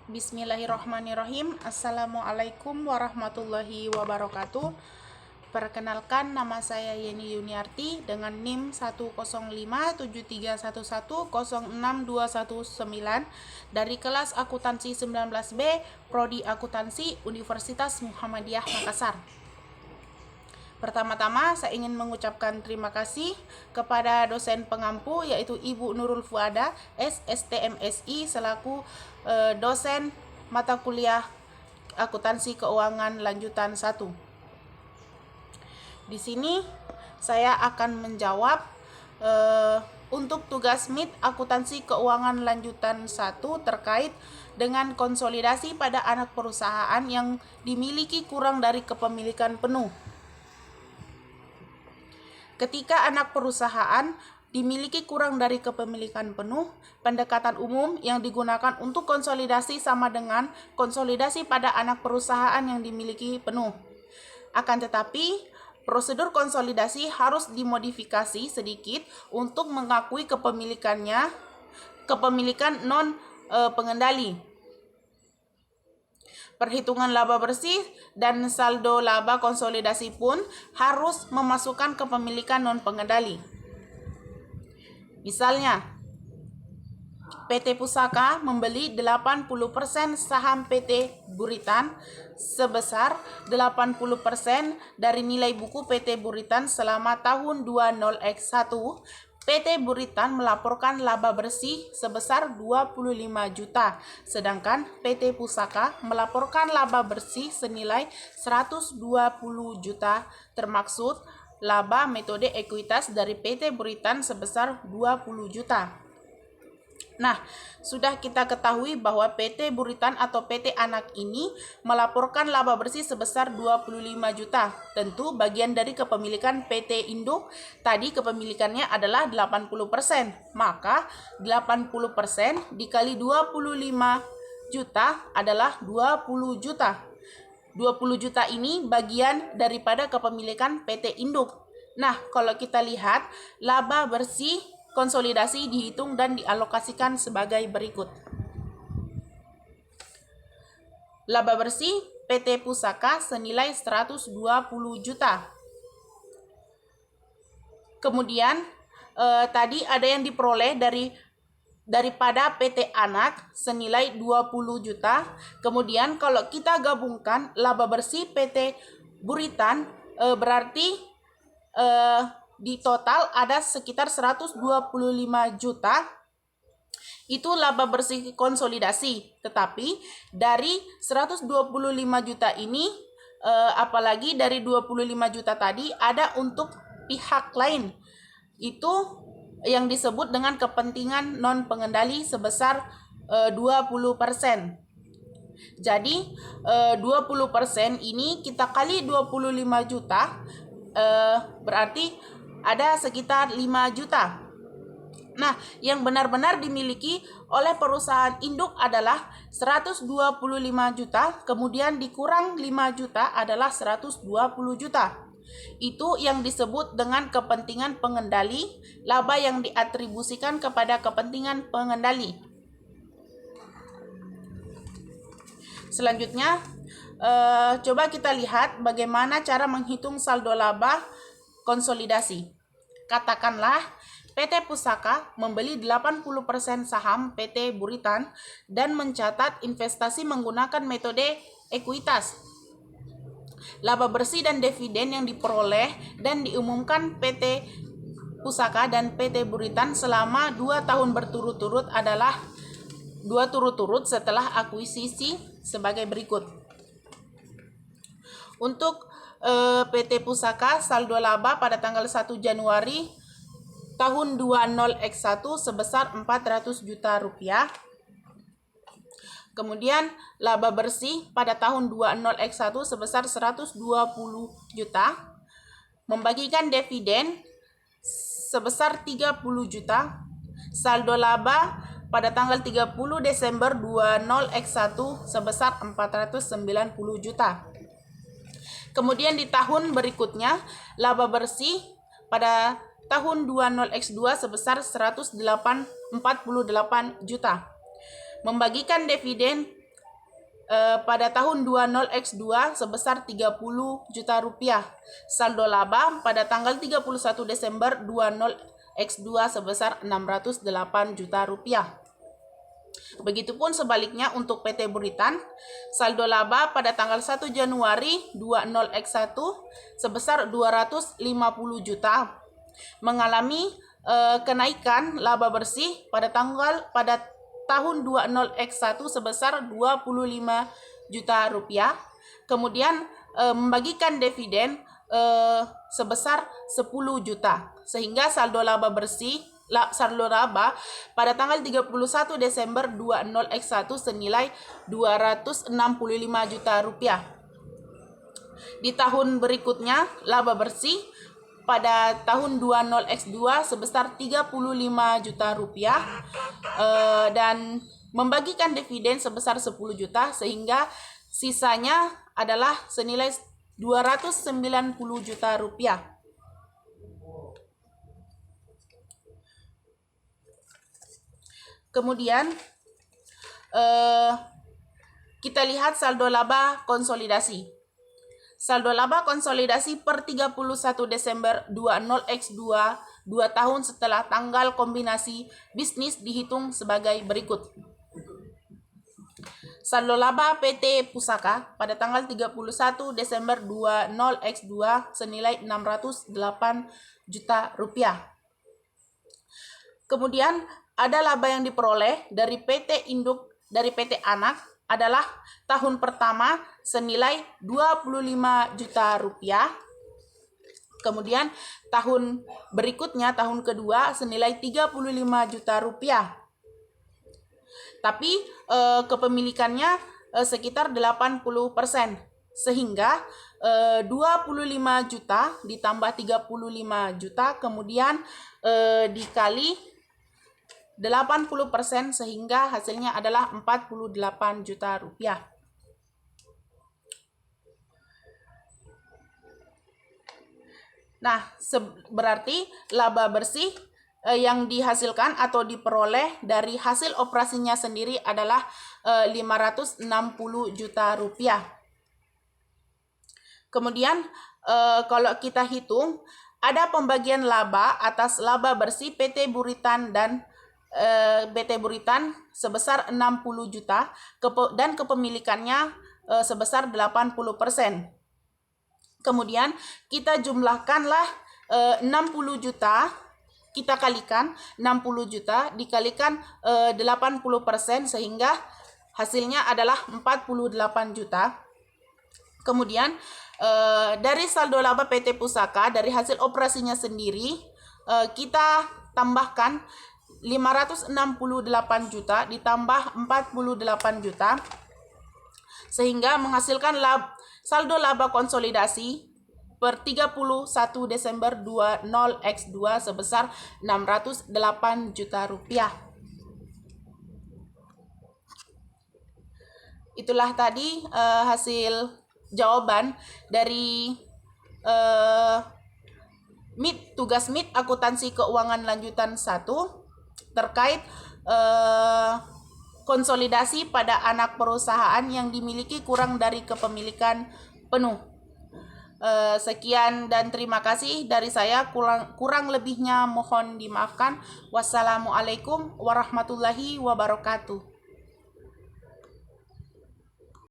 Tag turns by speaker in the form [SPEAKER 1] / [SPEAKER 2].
[SPEAKER 1] Bismillahirrahmanirrahim. Assalamualaikum warahmatullahi wabarakatuh. Perkenalkan, nama saya Yeni Yuniarti dengan NIM 1057311062219 dari kelas akuntansi 19B, Prodi Akuntansi Universitas Muhammadiyah Makassar. Pertama-tama, saya ingin mengucapkan terima kasih kepada dosen pengampu yaitu Ibu Nurul Fuada, SSTMSI, selaku dosen mata kuliah Akuntansi Keuangan Lanjutan 1. Di sini saya akan menjawab untuk tugas MIT Akuntansi Keuangan Lanjutan 1 terkait dengan konsolidasi pada anak perusahaan yang dimiliki kurang dari kepemilikan penuh. Ketika anak perusahaan dimiliki kurang dari kepemilikan penuh, pendekatan umum yang digunakan untuk konsolidasi sama dengan konsolidasi pada anak perusahaan yang dimiliki penuh. Akan tetapi, prosedur konsolidasi harus dimodifikasi sedikit untuk mengakui kepemilikan non pengendali. Perhitungan laba bersih dan saldo laba konsolidasi pun harus memasukkan kepemilikan non pengendali. Misalnya, PT Pusaka membeli 80% saham PT Buritan sebesar 80% dari nilai buku PT Buritan selama tahun 20X1. PT Buritan melaporkan laba bersih sebesar 25 juta, sedangkan PT Pusaka melaporkan laba bersih senilai 120 juta, termaksud laba metode ekuitas dari PT Buritan sebesar 20 juta. Nah, sudah kita ketahui bahwa PT Buritan atau PT Anak ini melaporkan laba bersih sebesar 25 juta. Tentu bagian dari kepemilikan PT Induk tadi kepemilikannya adalah 80%. Maka 80% dikali 25 juta adalah 20 juta. 20 juta ini bagian daripada kepemilikan PT Induk. Nah, kalau kita lihat laba bersih konsolidasi dihitung dan dialokasikan sebagai berikut. Laba bersih PT Pusaka senilai 120 juta. Kemudian tadi ada yang diperoleh daripada PT Anak senilai 20 juta. Kemudian kalau kita gabungkan laba bersih PT Buritan berarti di total ada sekitar 125 juta. Itu laba bersih konsolidasi. Tetapi dari 125 juta ini apalagi dari 25 juta tadi ada untuk pihak lain. Itu yang disebut dengan kepentingan non pengendali sebesar 20%. Jadi 20% ini kita kali 25 juta berarti ada sekitar 5 juta. Nah, yang benar-benar dimiliki oleh perusahaan induk adalah 125 juta, kemudian dikurang 5 juta adalah 120 juta. Itu yang disebut dengan kepentingan pengendali, laba yang diatribusikan kepada kepentingan pengendali. Selanjutnya, coba kita lihat bagaimana cara menghitung saldo laba konsolidasi. Katakanlah PT Pusaka membeli 80% saham PT Buritan dan mencatat investasi menggunakan metode ekuitas. Laba bersih dan dividen yang diperoleh dan diumumkan PT Pusaka dan PT Buritan selama 2 tahun berturut-turut adalah 2 turut-turut setelah akuisisi sebagai berikut. Untuk PT Pusaka, saldo laba pada tanggal 1 Januari tahun 20X1 sebesar 400 juta rupiah. Kemudian laba bersih pada tahun 20X1 sebesar 120 juta. Membagikan dividen sebesar 30 juta. Saldo laba pada tanggal 30 Desember 20X1 sebesar 490 juta. Kemudian di tahun berikutnya, laba bersih pada tahun 20X2 sebesar 148 juta. Membagikan dividen pada tahun 20X2 sebesar 30 juta rupiah. Saldo laba pada tanggal 31 Desember 20X2 sebesar 608 juta rupiah. Begitupun sebaliknya untuk PT Buritan, saldo laba pada tanggal 1 Januari 20X1 sebesar 250 juta, mengalami kenaikan laba bersih pada tahun 20X1 sebesar 25 juta rupiah, kemudian membagikan dividen sebesar 10 juta, sehingga saldo laba pada tanggal 31 Desember 20X1 senilai 265 juta rupiah. Di tahun berikutnya, laba bersih pada tahun 20X2 sebesar 35 juta rupiah dan membagikan dividen sebesar 10 juta, sehingga sisanya adalah senilai 290 juta rupiah. Kemudian kita lihat saldo laba konsolidasi. Saldo laba konsolidasi per 31 Desember 20X2 2 tahun setelah tanggal kombinasi bisnis dihitung sebagai berikut. Saldo laba PT Pusaka pada tanggal 31 Desember 20X2 senilai 608 juta rupiah. Kemudian ada laba yang diperoleh dari PT Induk dari PT Anak adalah tahun pertama senilai 25 juta rupiah. Kemudian tahun berikutnya, tahun kedua senilai 35 juta rupiah. Tapi kepemilikannya sekitar 80%, sehingga 25 juta ditambah 35 juta kemudian dikali 80%, sehingga hasilnya adalah 48 juta rupiah. Nah, berarti laba bersih yang dihasilkan atau diperoleh dari hasil operasinya sendiri adalah 560 juta rupiah. Kemudian kalau kita hitung, ada pembagian laba atas laba bersih PT Buritan dan PT Buritan sebesar 60 juta dan kepemilikannya sebesar 80%. Kemudian kita jumlahkanlah 60 juta, kita kalikan 60 juta dikalikan 80%, sehingga hasilnya adalah 48 juta. Kemudian dari saldo laba PT Pusaka dari hasil operasinya sendiri kita tambahkan 568 juta ditambah 48 juta, sehingga menghasilkan saldo laba konsolidasi per 31 Desember 20X2 sebesar 608 juta rupiah. Itulah tadi hasil jawaban dari tugas MIT Akuntansi Keuangan Lanjutan 1 terkait konsolidasi pada anak perusahaan yang dimiliki kurang dari kepemilikan penuh. Sekian dan terima kasih dari saya, kurang lebihnya mohon dimaafkan. Wassalamualaikum warahmatullahi wabarakatuh.